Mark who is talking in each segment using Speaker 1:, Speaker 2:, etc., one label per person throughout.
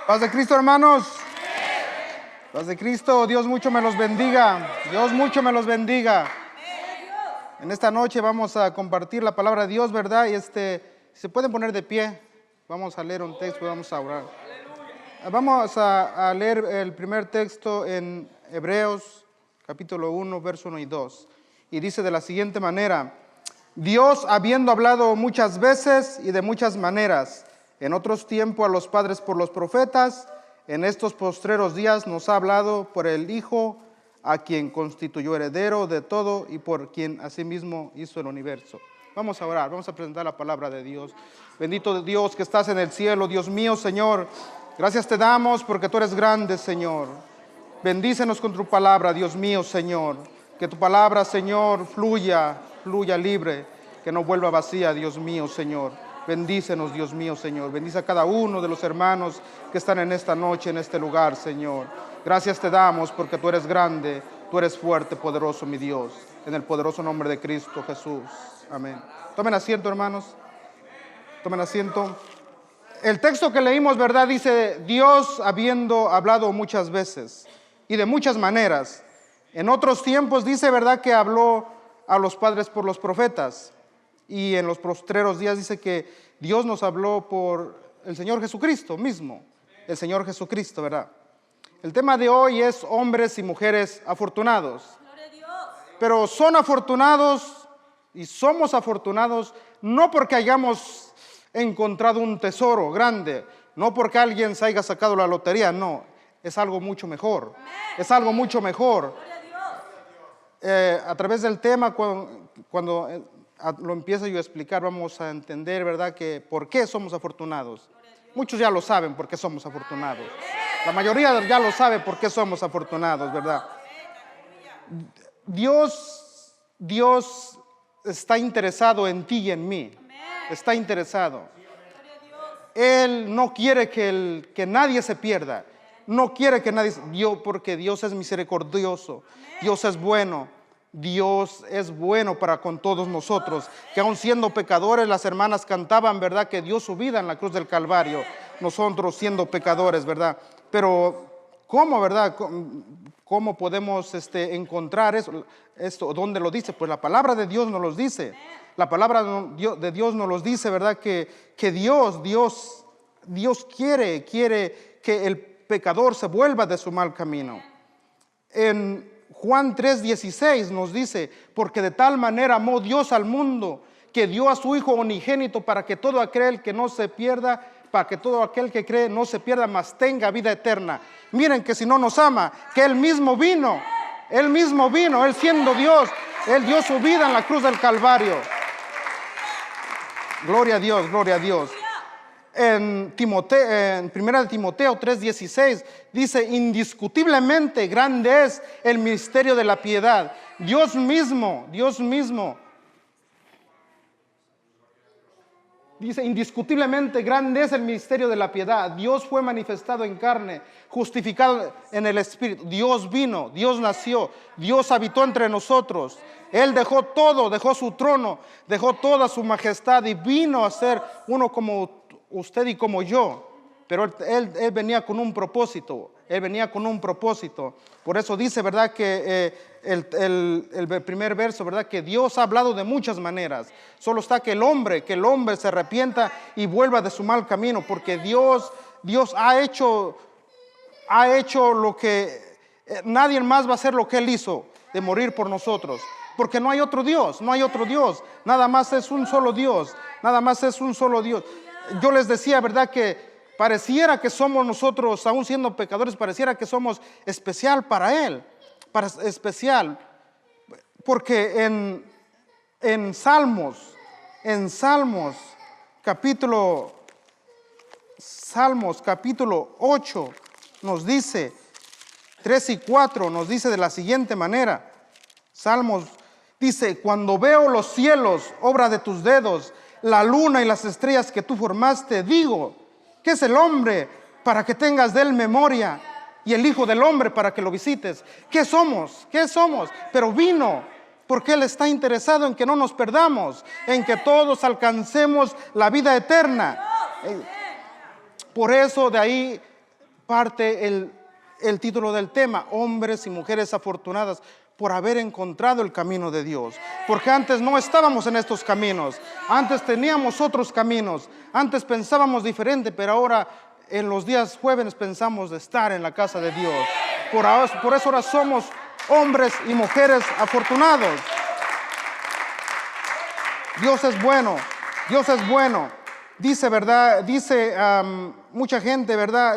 Speaker 1: Paz de Cristo, hermanos. Paz de Cristo. Dios mucho me los bendiga. Dios mucho me los bendiga. En esta noche vamos a compartir la palabra de Dios, ¿verdad? Y se pueden poner de pie. Vamos a leer un texto y vamos a orar. Vamos a leer el primer texto en Hebreos, capítulo 1, verso 1 y 2. Y dice de la siguiente manera: Dios, habiendo hablado muchas veces y de muchas maneras, en otros tiempos a los padres por los profetas, en estos postreros días nos ha hablado por el Hijo, a quien constituyó heredero de todo y por quien asimismo hizo el universo. Vamos a orar, vamos a presentar la palabra de Dios. Bendito Dios que estás en el cielo, Dios mío, Señor, gracias te damos porque tú eres grande, Señor. Bendícenos con tu palabra, Dios mío, Señor. Que tu palabra, Señor, fluya libre, que no vuelva vacía, Dios mío, Señor. Bendícenos, Dios mío, Señor. Bendice a cada uno de los hermanos que están en esta noche, en este lugar, Señor. Gracias te damos porque tú eres grande, tú eres fuerte, poderoso, mi Dios. En el poderoso nombre de Cristo Jesús. Amén. Tomen asiento, hermanos. Tomen asiento. El texto que leímos, ¿verdad? Dice: Dios, habiendo hablado muchas veces y de muchas maneras. En otros tiempos dice, ¿verdad?, que habló a los padres por los profetas. Y en los postreros días dice que Dios nos habló por el Señor Jesucristo mismo. El Señor Jesucristo, ¿verdad? El tema de hoy es hombres y mujeres afortunados. Pero son afortunados y somos afortunados no porque hayamos encontrado un tesoro grande, no porque alguien se haya sacado la lotería, no. Es algo mucho mejor. Es algo mucho mejor. A través del tema, cuando lo empiezo yo a explicar, vamos a entender, ¿verdad?, que por qué somos afortunados. Muchos ya lo saben por qué somos afortunados. La mayoría ya lo sabe por qué somos afortunados, ¿verdad? Dios está interesado en ti y en mí. Está interesado. Él no quiere que nadie se pierda. No quiere que nadie, porque Dios es misericordioso. Dios es bueno. Dios es bueno para con todos nosotros, que aun siendo pecadores, las hermanas cantaban, ¿verdad?, que dio su vida en la cruz del Calvario, nosotros siendo pecadores, ¿verdad? Pero ¿cómo, verdad? ¿Cómo podemos encontrar esto? ¿Dónde lo dice? Pues la palabra de Dios nos lo dice. La palabra de Dios nos lo dice, ¿verdad? Que Dios quiere que el pecador se vuelva de su mal camino. En Juan 3:16 nos dice: porque de tal manera amó Dios al mundo, que dio a su Hijo unigénito, para que todo aquel que no se pierda, para que todo aquel que cree no se pierda, mas tenga vida eterna. Miren que si no nos ama, que Él mismo vino, Él siendo Dios, Él dio su vida en la cruz del Calvario. Gloria a Dios, gloria a Dios. En 1 Timoteo 3:16 dice: indiscutiblemente grande es el misterio de la piedad. Dios mismo dice: indiscutiblemente grande es el misterio de la piedad. Dios fue manifestado en carne, justificado en el Espíritu. Dios vino, Dios nació, Dios habitó entre nosotros. Él dejó todo, dejó su trono, dejó toda su majestad y vino a ser uno como usted y como yo. Pero él venía con un propósito. Él venía con un propósito. Por eso dice, ¿verdad?, que el primer verso, ¿verdad?, que Dios ha hablado de muchas maneras. Solo está que el hombre se arrepienta y vuelva de su mal camino, porque Dios ha hecho lo que nadie más va a hacer, lo que Él hizo, de morir por nosotros. Porque no hay otro Dios. Nada más es un solo Dios. Yo les decía, ¿verdad?, que pareciera que somos nosotros, aún siendo pecadores, pareciera que somos especial para Él. Especial. Porque en Salmos capítulo 8 nos dice, 3 y 4 nos dice de la siguiente manera. Salmos dice: cuando veo los cielos, obra de tus dedos, la luna y las estrellas que tú formaste, digo: ¿qué es el hombre para que tengas de él memoria? Y el Hijo del hombre para que lo visites. ¿Qué somos? Pero vino porque Él está interesado en que no nos perdamos, en que todos alcancemos la vida eterna. Por eso de ahí parte el título del tema, hombres y mujeres afortunadas por haber encontrado el camino de Dios. Porque antes no estábamos en estos caminos, antes teníamos otros caminos, antes pensábamos diferente, pero ahora en los días jóvenes pensamos de estar en la casa de Dios. Por eso ahora somos hombres y mujeres afortunados. Dios es bueno, Dios es bueno. Dice, ¿verdad? Dice mucha gente, ¿verdad?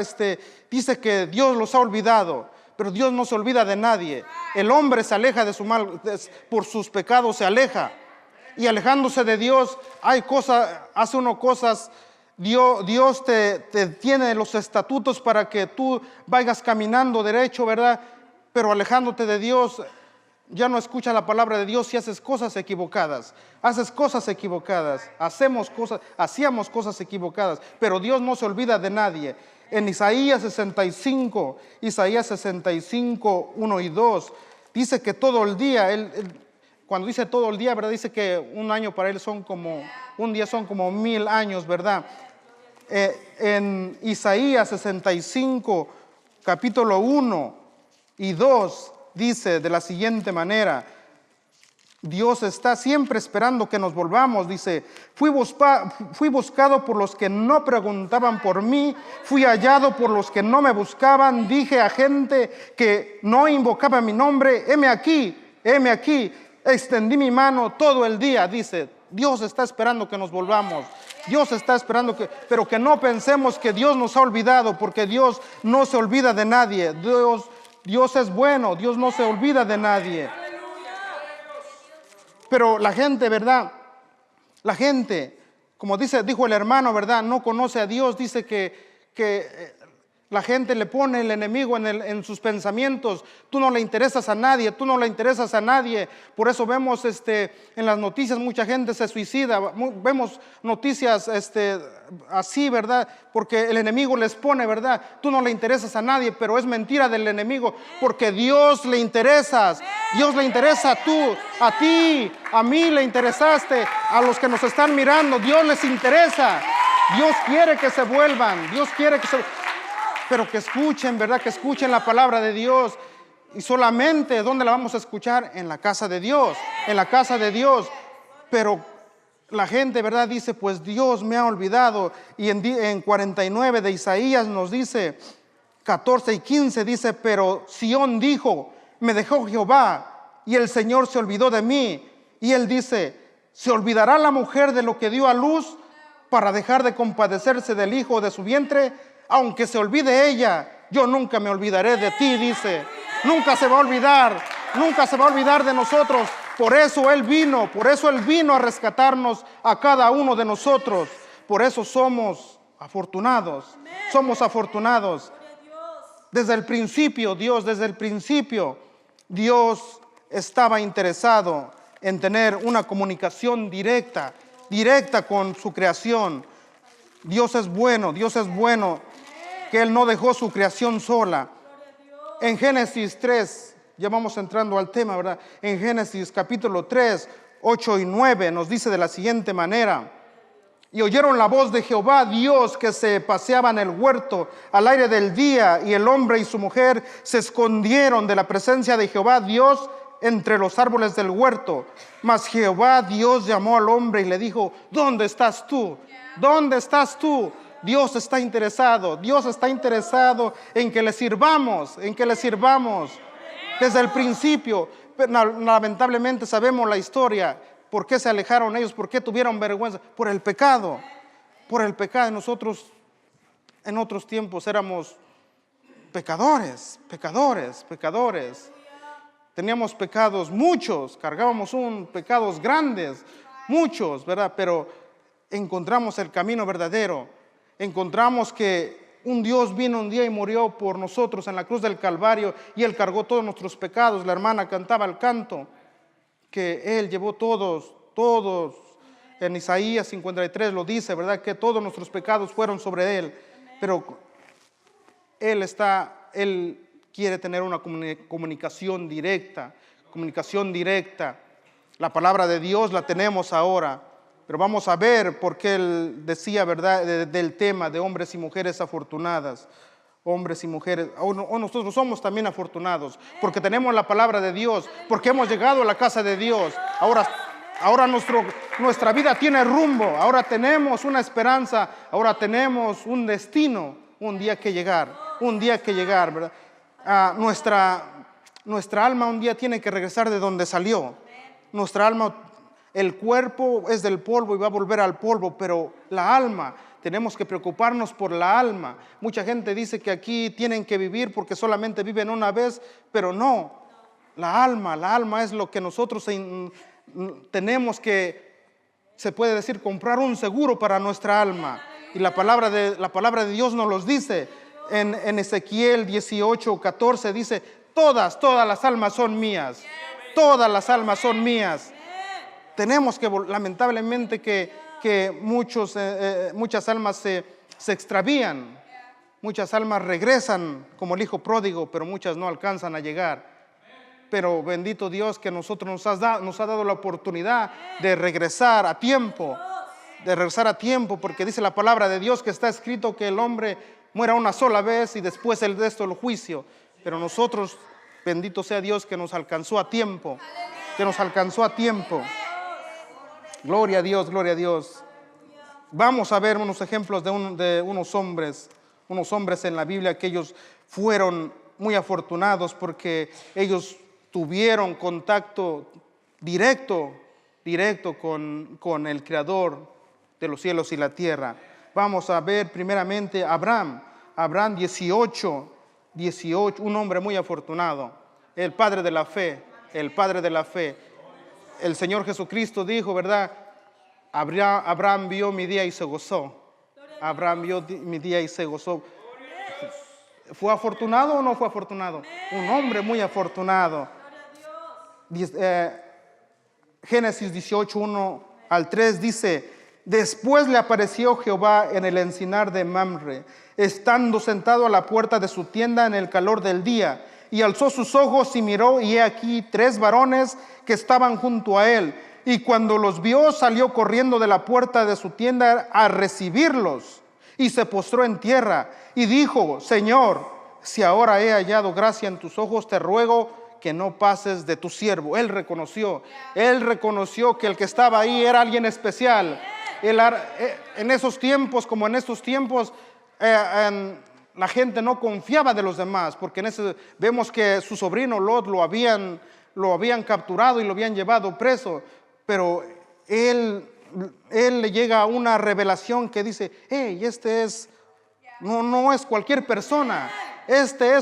Speaker 1: Dice que Dios los ha olvidado, pero Dios no se olvida de nadie. El hombre se aleja de su mal, por sus pecados se aleja. Y alejándose de Dios, hace uno cosas. Dios te tiene los estatutos para que tú vayas caminando derecho, ¿verdad? Pero alejándote de Dios, ya no escuchas la palabra de Dios y haces cosas equivocadas. Hacíamos cosas equivocadas, pero Dios no se olvida de nadie. En Isaías 65, 1 y 2, dice que todo el día, cuando dice todo el día, ¿verdad? Dice que un año para él un día son como 1000 años, ¿verdad? En Isaías 65, capítulo 1 y 2, dice de la siguiente manera: Dios está siempre esperando que nos volvamos. Dice: fui buscado por los que no preguntaban por mí, fui hallado por los que no me buscaban. Dije a gente que no invocaba mi nombre: heme aquí, extendí mi mano todo el día. Dice, Dios está esperando que nos volvamos. Dios está esperando pero que no pensemos que Dios nos ha olvidado, porque Dios no se olvida de nadie. Dios es bueno, Dios no se olvida de nadie. Pero la gente, ¿verdad? La gente, como dijo el hermano, ¿verdad? No conoce a Dios. Dice que la gente le pone el enemigo en sus pensamientos. Tú no le interesas a nadie, tú no le interesas a nadie. Por eso vemos en las noticias mucha gente se suicida. Vemos noticias así, ¿verdad? Porque el enemigo les pone, ¿verdad? Tú no le interesas a nadie, pero es mentira del enemigo, porque Dios le interesas. Dios le interesa a ti, a mí le interesaste, a los que nos están mirando. Dios les interesa. Dios quiere que se vuelvan. Dios quiere que pero que escuchen, ¿verdad? Que escuchen la palabra de Dios. Y solamente, ¿dónde la vamos a escuchar? En la casa de Dios, en la casa de Dios. Pero la gente, ¿verdad? Dice, pues Dios me ha olvidado. Y en 49 de Isaías nos dice, 14 y 15 dice: pero Sión dijo, me dejó Jehová, y el Señor se olvidó de mí. Y él dice: ¿se olvidará la mujer de lo que dio a luz para dejar de compadecerse del hijo de su vientre? Aunque se olvide ella, yo nunca me olvidaré de ti, dice. Nunca se va a olvidar de nosotros. Por eso Él vino a rescatarnos a cada uno de nosotros. Por eso somos afortunados. Desde el principio, Dios estaba interesado en tener una comunicación directa con su creación. Dios es bueno, que Él no dejó su creación sola. En Génesis 3, ya vamos entrando al tema, ¿verdad? En Génesis capítulo 3, 8 y 9 nos dice de la siguiente manera: y oyeron la voz de Jehová Dios que se paseaba en el huerto al aire del día, y el hombre y su mujer se escondieron de la presencia de Jehová Dios entre los árboles del huerto. Mas Jehová Dios llamó al hombre y le dijo: ¿dónde estás tú? ¿Dónde estás tú? Dios está interesado en que le sirvamos, desde el principio. Lamentablemente sabemos la historia. ¿Por qué se alejaron ellos? ¿Por qué tuvieron vergüenza? Por el pecado. Nosotros en otros tiempos éramos pecadores. Teníamos pecados muchos, cargábamos pecados grandes, muchos, ¿verdad? Pero encontramos el camino verdadero. Encontramos que un Dios vino un día y murió por nosotros en la cruz del Calvario, y Él cargó todos nuestros pecados. La hermana cantaba el canto que Él llevó todos. En Isaías 53 lo dice, ¿verdad? Que todos nuestros pecados fueron sobre Él. Pero Él quiere tener una comunicación directa. La palabra de Dios la tenemos ahora. Pero vamos a ver por qué Él decía, ¿verdad?, del tema de hombres y mujeres afortunadas. hombres y mujeres, o nosotros somos también afortunados, porque tenemos la palabra de Dios, porque hemos llegado a la casa de Dios. Ahora nuestra vida tiene rumbo, ahora tenemos una esperanza, ahora tenemos un destino, un día que llegar, ¿verdad? Nuestra alma un día tiene que regresar de donde salió. Nuestra alma, el cuerpo es del polvo y va a volver al polvo, pero la alma, tenemos que preocuparnos por la alma. Mucha gente dice que aquí tienen que vivir porque solamente viven una vez, pero no. La alma es lo que nosotros tenemos que, se puede decir, comprar un seguro para nuestra alma. Y la palabra de Dios nos los dice. En Ezequiel 18:14 dice: todas las almas son mías. Todas las almas son mías. Tenemos que, lamentablemente, que muchas almas se extravían. Muchas almas regresan como el hijo pródigo, pero muchas no alcanzan a llegar. Pero bendito Dios que nosotros nos ha dado la oportunidad de regresar a tiempo. Porque dice la palabra de Dios que está escrito que el hombre muera una sola vez y después el resto el juicio. Pero nosotros, bendito sea Dios, que nos alcanzó a tiempo. Gloria a Dios, gloria a Dios. Vamos a ver unos ejemplos de unos hombres en la Biblia que ellos fueron muy afortunados porque ellos tuvieron contacto directo con el Creador de los cielos y la tierra. Vamos a ver primeramente Abraham 18, un hombre muy afortunado, el padre de la fe. El Señor Jesucristo dijo, ¿verdad? Abraham vio mi día y se gozó. ¿Fue afortunado o no fue afortunado? Un hombre muy afortunado. Génesis 18, 1 al 3 dice: después le apareció Jehová en el encinar de Mamre, estando sentado a la puerta de su tienda en el calor del día, y alzó sus ojos y miró, y he aquí 3 varones que estaban junto a él, y cuando los vio salió corriendo de la puerta de su tienda a recibirlos, y se postró en tierra, y dijo: Señor, si ahora he hallado gracia en tus ojos, te ruego que no pases de tu siervo. Él reconoció que el que estaba ahí era alguien especial. En esos tiempos, como en estos tiempos, la gente no confiaba de los demás, porque vemos que su sobrino Lot lo habían capturado y lo habían llevado preso, pero él le llega una revelación que dice: hey, no es cualquier persona, este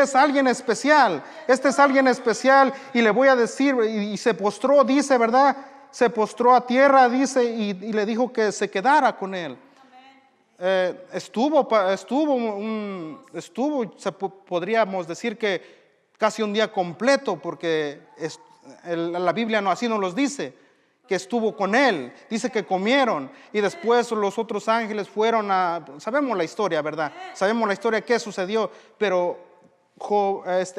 Speaker 1: es alguien especial, y le voy a decir, y se postró, dice, ¿verdad? Se postró a tierra, dice, y le dijo que se quedara con él. Podríamos decir que casi un día completo, porque la Biblia así nos los dice, que estuvo con él. Dice que comieron, y después los otros ángeles fueron sabemos la historia, ¿verdad? Sabemos la historia, qué sucedió, pero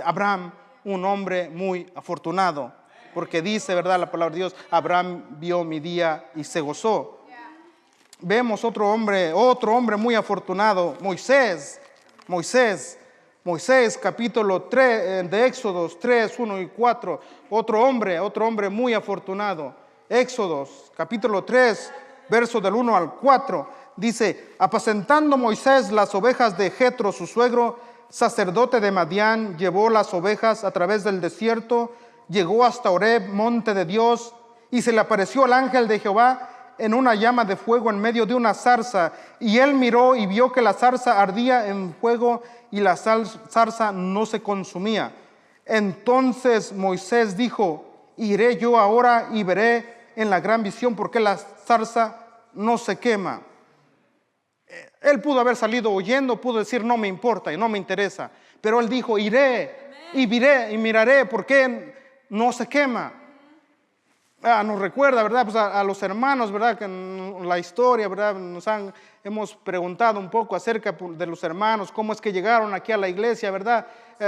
Speaker 1: Abraham, un hombre muy afortunado, porque dice, ¿verdad?, la palabra de Dios: Abraham vio mi día y se gozó. Vemos otro hombre muy afortunado, Moisés, capítulo 3 de Éxodos 3, 1 y 4. Otro hombre muy afortunado. Éxodos capítulo 3, verso del 1 al 4. Dice: apacentando Moisés las ovejas de Jetro, su suegro, sacerdote de Madián, llevó las ovejas a través del desierto, llegó hasta Horeb, monte de Dios, y se le apareció el ángel de Jehová en una llama de fuego en medio de una zarza, y él miró y vio que la zarza ardía en fuego y la zarza no se consumía. Entonces Moisés dijo: iré yo ahora y veré en la gran visión por qué la zarza no se quema. Él pudo haber salido huyendo, pudo decir: no me importa y no me interesa, pero él dijo: iré y miraré por qué no se quema. nos recuerda, ¿verdad? Pues a los hermanos, ¿verdad? Que en la historia, ¿verdad? Hemos preguntado un poco acerca de los hermanos, cómo es que llegaron aquí a la iglesia, ¿verdad?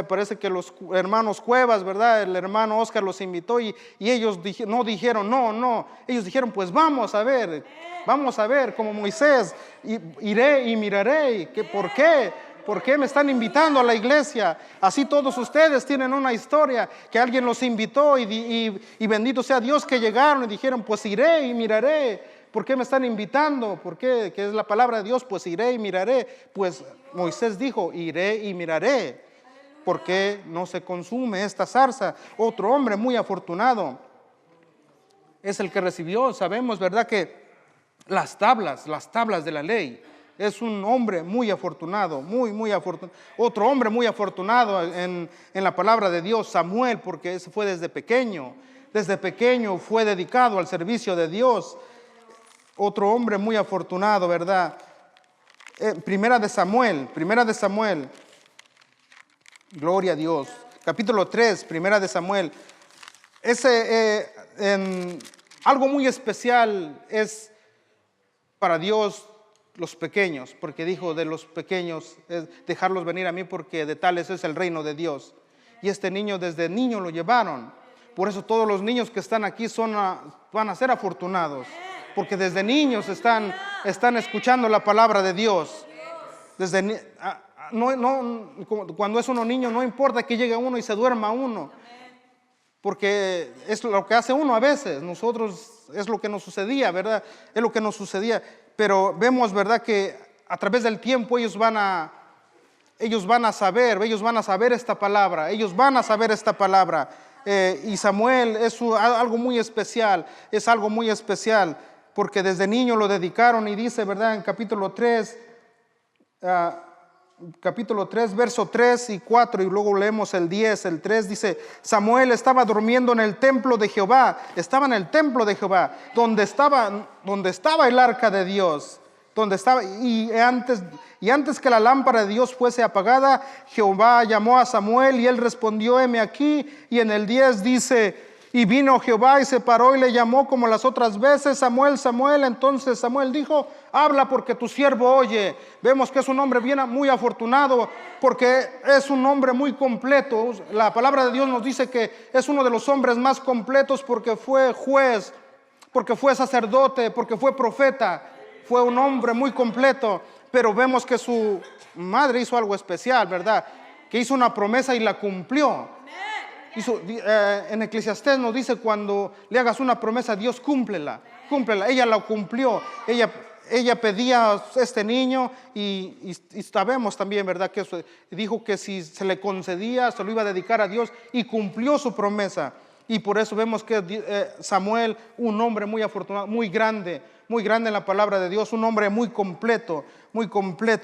Speaker 1: Parece que los hermanos Cuevas, ¿verdad? El hermano Oscar los invitó y ellos no dijeron, no, ellos dijeron, pues vamos a ver, como Moisés, iré y miraré. ¿Por qué? ¿Por qué me están invitando a la iglesia? Así todos ustedes tienen una historia, que alguien los invitó y bendito sea Dios que llegaron y dijeron, pues iré y miraré. ¿Por qué me están invitando? ¿Por qué? Que es la palabra de Dios, pues iré y miraré. Pues Moisés dijo, iré y miraré. ¿Por qué no se consume esta zarza? Otro hombre muy afortunado es el que recibió, sabemos, ¿verdad? Que las tablas de la ley. Es un hombre muy afortunado, muy afortunado. Otro hombre muy afortunado en la palabra de Dios, Samuel, porque ese fue desde pequeño. Desde pequeño fue dedicado al servicio de Dios. Otro hombre muy afortunado, ¿verdad? Primera de Samuel. Gloria a Dios. Capítulo 3, Primera de Samuel. Algo muy especial es para Dios los pequeños, porque dijo de los pequeños, dejarlos venir a mí porque de tales es el reino de Dios. Y este niño desde niño lo llevaron. Por eso todos los niños que están aquí van a ser afortunados, porque desde niños están escuchando la palabra de Dios. Cuando es uno niño no importa que llegue uno y se duerma uno, porque es lo que hace uno a veces. Nosotros es lo que nos sucedía, ¿verdad? Es lo que nos sucedía. Pero vemos, ¿verdad? Que a través del tiempo ellos van a saber esta palabra. Y Samuel es algo muy especial. Es algo muy especial porque desde niño lo dedicaron y dice, ¿verdad? En capítulo 3, verso 3 y 4, y luego leemos el 10, el 3, dice, Samuel estaba durmiendo en el templo de Jehová, donde estaba el arca de Dios, y antes que la lámpara de Dios fuese apagada, Jehová llamó a Samuel y él respondió, heme aquí, y en el 10 dice, y vino Jehová y se paró y le llamó como las otras veces, Samuel, Samuel. Entonces Samuel dijo, habla porque tu siervo oye. Vemos que es un hombre muy afortunado porque es un hombre muy completo. La palabra de Dios nos dice que es uno de los hombres más completos porque fue juez, porque fue sacerdote, porque fue profeta. Fue un hombre muy completo, pero vemos que su madre hizo algo especial, ¿verdad? Que hizo una promesa y la cumplió. En Eclesiastés nos dice, cuando le hagas una promesa a Dios, cúmplela. Ella la cumplió. Ella pedía a este niño y sabemos también, ¿verdad? Que dijo que si se le concedía, se lo iba a dedicar a Dios, y cumplió su promesa. Y por eso vemos que Samuel, un hombre muy afortunado, muy grande en la palabra de Dios, un hombre muy completo,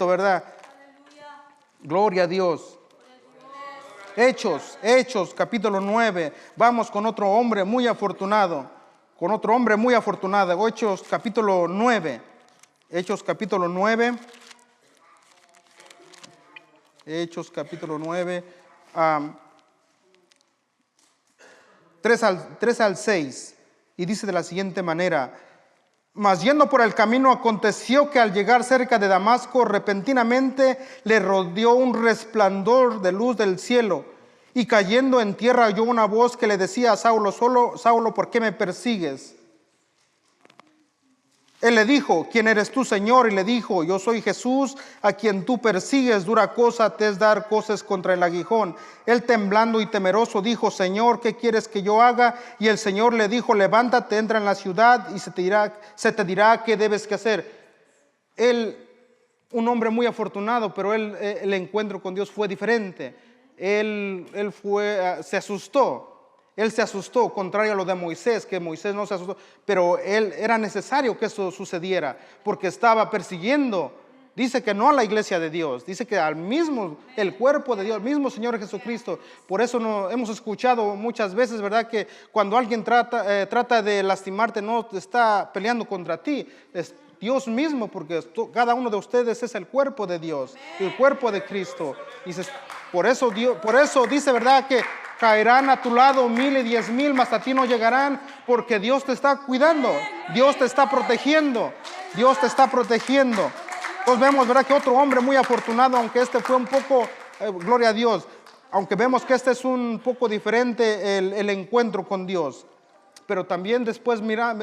Speaker 1: ¿verdad? Aleluya. Gloria a Dios. Hechos, capítulo 9. Vamos con otro hombre muy afortunado. Hechos, capítulo 9. 3 al 6. Y dice de la siguiente manera: mas yendo por el camino, aconteció que al llegar cerca de Damasco, repentinamente le rodeó un resplandor de luz del cielo, y cayendo en tierra oyó una voz que le decía a Saulo, Saulo, ¿por qué me persigues? Él le dijo, ¿quién eres tú, Señor? Y le dijo, yo soy Jesús, a quien tú persigues. Dura cosa te es dar coces contra el aguijón. Él, temblando y temeroso, dijo, Señor, ¿qué quieres que yo haga? Y el Señor le dijo, levántate, entra en la ciudad y se te dirá qué debes que hacer. Él, un hombre muy afortunado, pero el encuentro con Dios fue diferente. Se asustó. Él se asustó, contrario a lo de Moisés, que Moisés no se asustó, pero era necesario que eso sucediera, porque estaba persiguiendo. Dice que no a la iglesia de Dios, dice que el cuerpo de Dios, el mismo Señor Jesucristo. Por eso hemos escuchado muchas veces, ¿verdad? Que cuando alguien trata de lastimarte, no está peleando contra ti, es Dios mismo, porque cada uno de ustedes es el cuerpo de Dios, el cuerpo de Cristo. Por eso dice, ¿verdad? Que Caerán a tu lado 1000 y 10,000, mas a ti no llegarán, porque Dios te está cuidando, Dios te está protegiendo, Dios te está protegiendo. Entonces vemos, ¿verdad?, que otro hombre muy afortunado, aunque este fue un poco, gloria a Dios, aunque vemos que este es un poco diferente el encuentro con Dios. Pero también después, mira,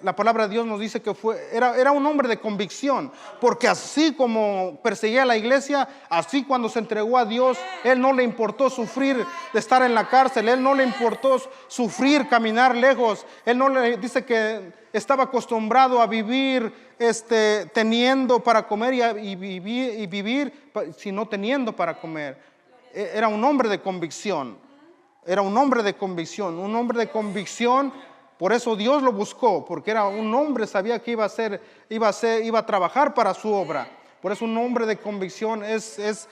Speaker 1: la palabra de Dios nos dice que era un hombre de convicción, porque así como perseguía a la iglesia, así cuando se entregó a Dios, él no le importó sufrir de estar en la cárcel, él no le importó sufrir, caminar lejos, él no le dice que estaba acostumbrado a vivir teniendo para comer y vivir sino teniendo para comer. Era un hombre de convicción. Era un hombre de convicción, un hombre de convicción. Por eso Dios lo buscó, porque era un hombre, sabía que iba a trabajar para su obra. Por eso un hombre de convicción es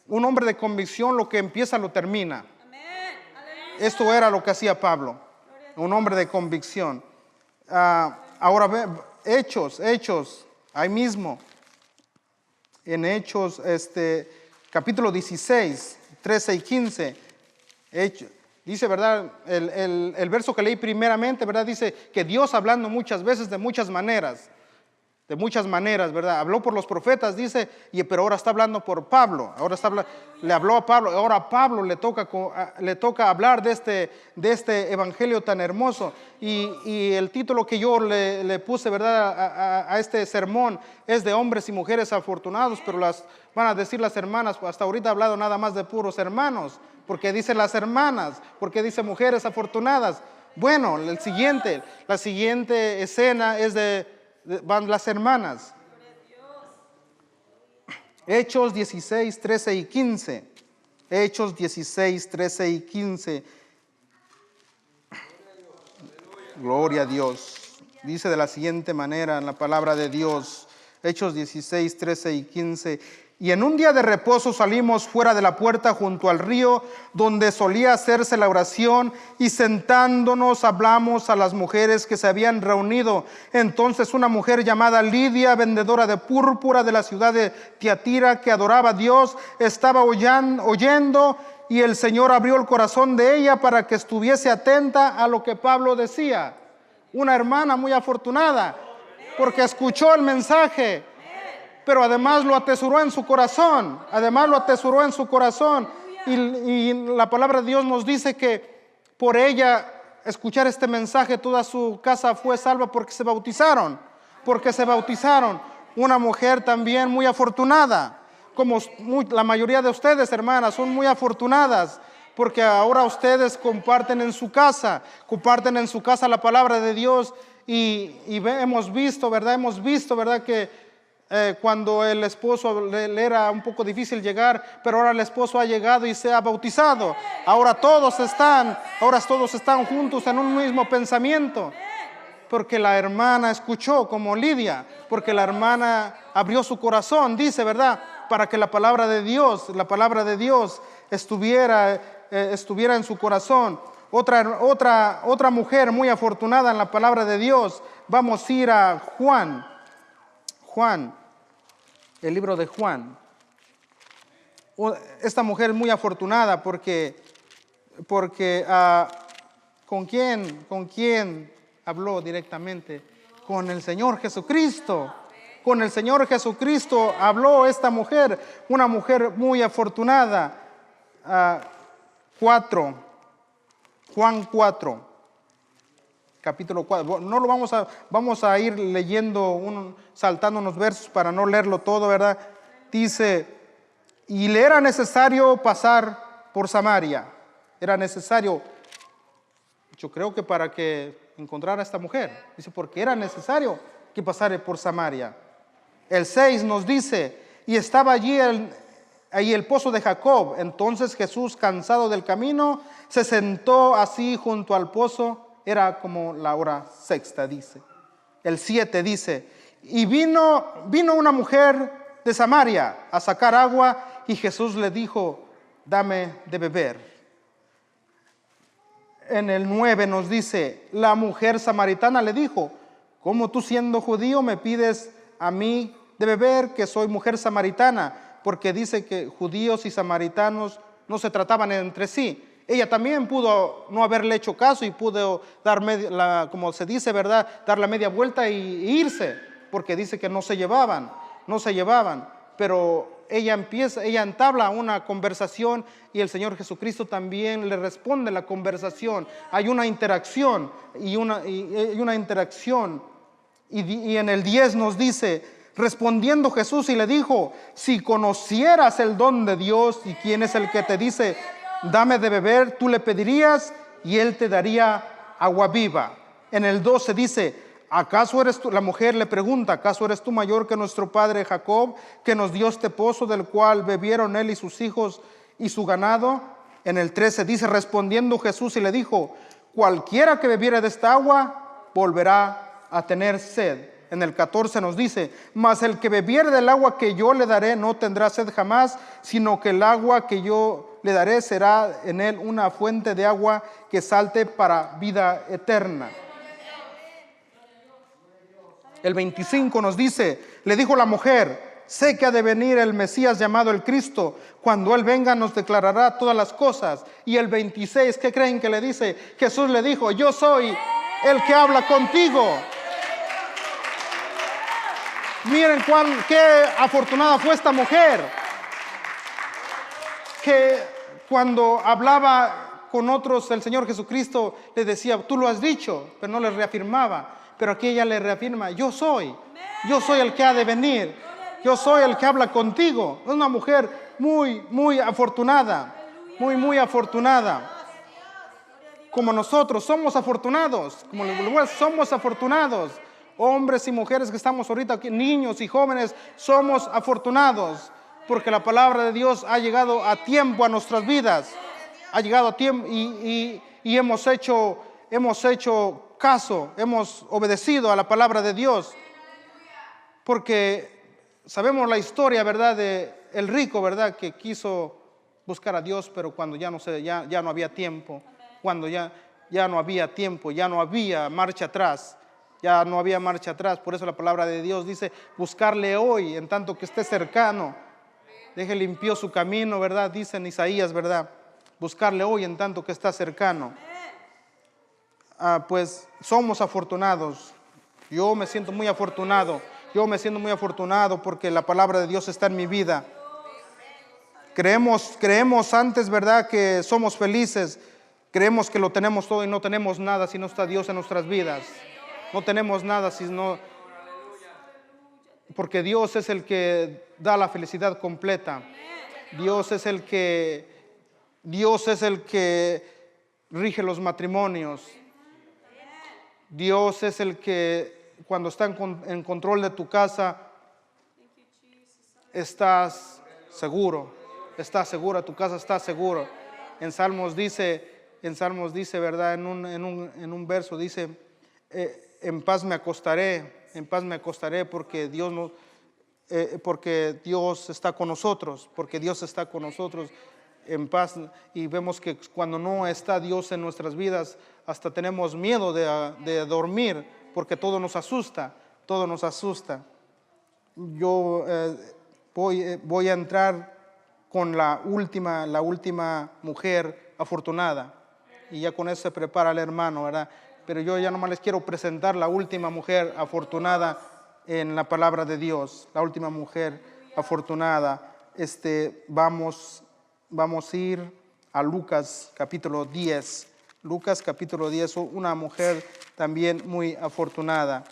Speaker 1: un hombre de convicción, lo que empieza lo termina. Esto era lo que hacía Pablo, un hombre de convicción. Ahora ve, Hechos, ahí mismo, en Hechos, capítulo 16, 13 y 15, dice, ¿verdad? El verso que leí primeramente, ¿verdad? Dice que Dios, hablando muchas veces de muchas maneras, ¿verdad? Habló por los profetas, dice, pero ahora está hablando por Pablo. Le habló a Pablo. Ahora a Pablo le toca hablar de este evangelio tan hermoso. Y el título que yo le puse, ¿verdad?, a este sermón es de hombres y mujeres afortunados, pero van a decir las hermanas, hasta ahorita ha hablado nada más de puros hermanos. Porque dice las hermanas, porque dice mujeres afortunadas. Bueno, la siguiente escena es van las hermanas. Hechos 16, 13 y 15. Hechos 16, 13 y 15. Gloria a Dios. Dice de la siguiente manera en la palabra de Dios. Hechos 16, 13 y 15. Y en un día de reposo salimos fuera de la puerta junto al río donde solía hacerse la oración, y sentándonos hablamos a las mujeres que se habían reunido. Entonces una mujer llamada Lidia, vendedora de púrpura de la ciudad de Tiatira, que adoraba a Dios, estaba oyendo, y el Señor abrió el corazón de ella para que estuviese atenta a lo que Pablo decía. Una hermana muy afortunada, porque escuchó el mensaje, pero además lo atesoró en su corazón. Y la palabra de Dios nos dice que por ella escuchar este mensaje, toda su casa fue salva porque se bautizaron. Una mujer también muy afortunada, como la mayoría de ustedes, hermanas, son muy afortunadas, porque ahora ustedes comparten en su casa la palabra de Dios. Y hemos visto, ¿verdad? Que cuando el esposo le era un poco difícil llegar, pero ahora el esposo ha llegado y se ha bautizado. Ahora todos están juntos en un mismo pensamiento, porque la hermana escuchó, como Lidia, porque la hermana abrió su corazón, dice, ¿verdad?, para que la palabra de Dios estuviera en su corazón. Otra mujer muy afortunada en la palabra de Dios. Vamos a ir a Juan, el libro de Juan. Esta mujer muy afortunada porque ¿con quién habló directamente? Con el Señor Jesucristo. Con el Señor Jesucristo habló esta mujer, una mujer muy afortunada. Juan 4, capítulo 4. No lo vamos a ir leyendo, saltando unos versos para no leerlo todo, ¿verdad? Dice, y le era necesario pasar por Samaria. Era necesario, yo creo que para que encontrara a esta mujer. Dice, porque era necesario que pasara por Samaria. El 6 nos dice, y estaba allí el pozo de Jacob. Entonces Jesús, cansado del camino, se sentó así junto al pozo. Era como la hora sexta, dice. El 7 dice, y vino una mujer de Samaria a sacar agua, y Jesús le dijo, dame de beber. En el 9 nos dice, la mujer samaritana le dijo, ¿cómo tú, siendo judío, me pides a mí de beber, que soy mujer samaritana? Porque dice que judíos y samaritanos no se trataban entre sí. Ella también pudo no haberle hecho caso y pudo dar como se dice, ¿verdad? Dar la media vuelta y irse, porque dice que no se llevaban. Pero ella entabla una conversación y el Señor Jesucristo también le responde la conversación. Hay una interacción y en el 10 nos dice: respondiendo Jesús y le dijo: si conocieras el don de Dios y quién es el que te dice dame de beber, tú le pedirías y él te daría agua viva. En el 12 dice: ¿acaso eres tú? La mujer le pregunta: ¿acaso eres tú mayor que nuestro padre Jacob, que nos dio este pozo del cual bebieron él y sus hijos y su ganado? En el 13 dice: respondiendo Jesús y le dijo: cualquiera que bebiere de esta agua volverá a tener sed. En el 14 nos dice: mas el que bebiere del agua que yo le daré no tendrá sed jamás, sino que el agua que yo le daré será en él una fuente de agua que salte para vida eterna. El 25 nos dice: le dijo la mujer: sé que ha de venir el Mesías llamado el Cristo. Cuando él venga nos declarará todas las cosas. Y el 26, ¿qué creen que le dice? Jesús le dijo: yo soy el que habla contigo. Miren qué afortunada fue esta mujer, que cuando hablaba con otros el Señor Jesucristo le decía: tú lo has dicho, pero no les reafirmaba. Pero aquí ella le reafirma: yo soy el que ha de venir, yo soy el que habla contigo. Es una mujer muy afortunada, muy afortunada. Como nosotros somos afortunados, somos afortunados. Hombres y mujeres que estamos ahorita aquí, niños y jóvenes, somos afortunados porque la palabra de Dios ha llegado a tiempo a nuestras vidas. Ha llegado a tiempo y hemos hecho caso, hemos obedecido a la palabra de Dios. Porque sabemos la historia, ¿verdad?, de el rico, ¿verdad?, que quiso buscar a Dios, pero cuando ya no había tiempo, cuando ya no había tiempo, ya no había marcha atrás. Ya no había marcha atrás. Por eso la palabra de Dios dice: buscarle hoy en tanto que esté cercano. Deje limpio su camino, ¿verdad? Dice en Isaías, ¿verdad? Buscarle hoy en tanto que está cercano. Pues somos afortunados. Yo me siento muy afortunado. Porque la palabra de Dios está en mi vida. Creemos antes, ¿verdad?, que somos felices. Creemos que lo tenemos todo y no tenemos nada si no está Dios en nuestras vidas. No tenemos nada porque Dios es el que da la felicidad completa. Dios es el que rige los matrimonios. Dios es el que cuando está en control de tu casa, estás seguro. Estás segura, tu casa está seguro. En Salmos dice, ¿verdad? En un verso dice: en paz me acostaré porque Dios está con nosotros, en paz. Y vemos que cuando no está Dios en nuestras vidas, hasta tenemos miedo de dormir, porque todo nos asusta. Yo voy a entrar con la última mujer afortunada, y ya con eso se prepara el hermano, ¿verdad? Pero yo ya nomás les quiero presentar la última mujer afortunada en la palabra de Dios. La última mujer afortunada. Vamos a ir a Lucas capítulo 10. Lucas capítulo 10, una mujer también muy afortunada.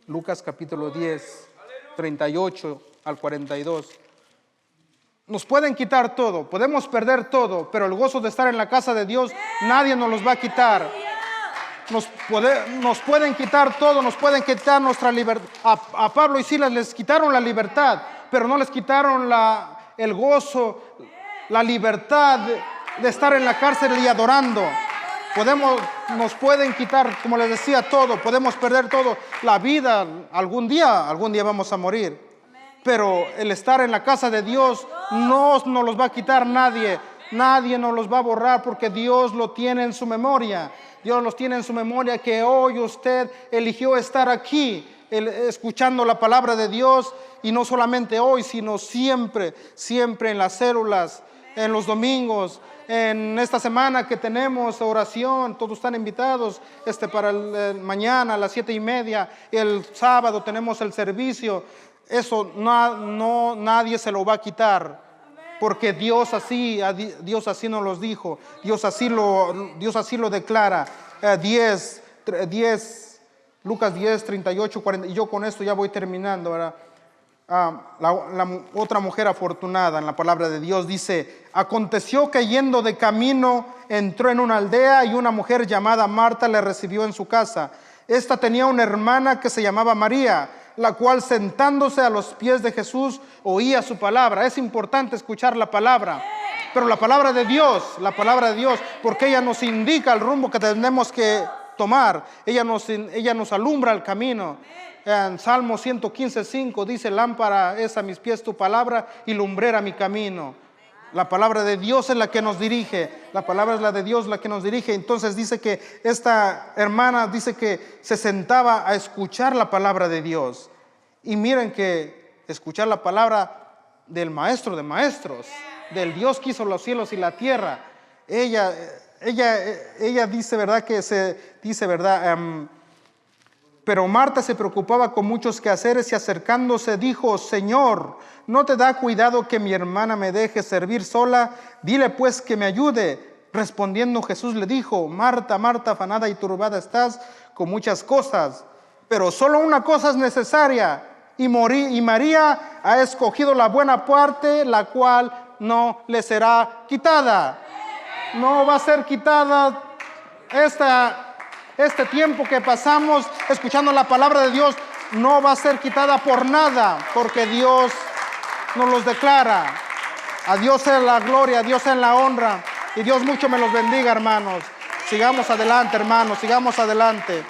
Speaker 1: Lucas capítulo 10, 38 al 42. Nos pueden quitar todo, podemos perder todo, pero el gozo de estar en la casa de Dios, nadie nos los va a quitar. Nos pueden quitar todo, nos pueden quitar nuestra libertad. A Pablo y Silas les quitaron la libertad, pero no les quitaron el gozo, la libertad de estar en la cárcel y adorando. Nos pueden quitar, como les decía, todo, podemos perder todo, la vida. Algún día vamos a morir. Pero el estar en la casa de Dios no nos los va a quitar nadie. Nadie nos los va a borrar, porque Dios lo tiene en su memoria. Dios los tiene en su memoria, que hoy usted eligió estar aquí. escuchando la palabra de Dios, y no solamente hoy, sino siempre, siempre en las células, en los domingos, en esta semana que tenemos oración. Todos están invitados para el mañana a las 7:30, el sábado tenemos el servicio. Eso nadie se lo va a quitar, porque Dios así nos los dijo, Dios así lo declara. Lucas 10, 38, 40, y yo con esto ya voy terminando, ¿verdad? La otra mujer afortunada en la palabra de Dios dice: aconteció que yendo de camino entró en una aldea, y una mujer llamada Marta le recibió en su casa. Esta tenía una hermana que se llamaba María, la cual sentándose a los pies de Jesús oía su palabra. Es importante escuchar la palabra, pero la palabra de Dios, porque ella nos indica el rumbo que tenemos que tomar. Ella nos alumbra el camino. En Salmo 115:5 dice: lámpara es a mis pies tu palabra y lumbrera mi camino. La palabra de Dios es la que nos dirige. La palabra es la de Dios la que nos dirige. Entonces dice que esta hermana dice que se sentaba a escuchar la palabra de Dios. Y miren que escuchar la palabra del maestro de maestros, del Dios que hizo los cielos y la tierra. Ella dice, ¿verdad? Pero Marta se preocupaba con muchos quehaceres, y acercándose dijo: Señor, ¿no te da cuidado que mi hermana me deje servir sola? Dile pues que me ayude. Respondiendo Jesús le dijo: Marta, Marta, afanada y turbada estás con muchas cosas, pero solo una cosa es necesaria, y María ha escogido la buena parte, la cual no le será quitada. No va a ser quitada este tiempo que pasamos escuchando la palabra de Dios. No va a ser quitada por nada, porque Dios nos los declara. A Dios sea la gloria, a Dios sea la honra, y Dios mucho me los bendiga, hermanos. Sigamos adelante, hermanos, sigamos adelante.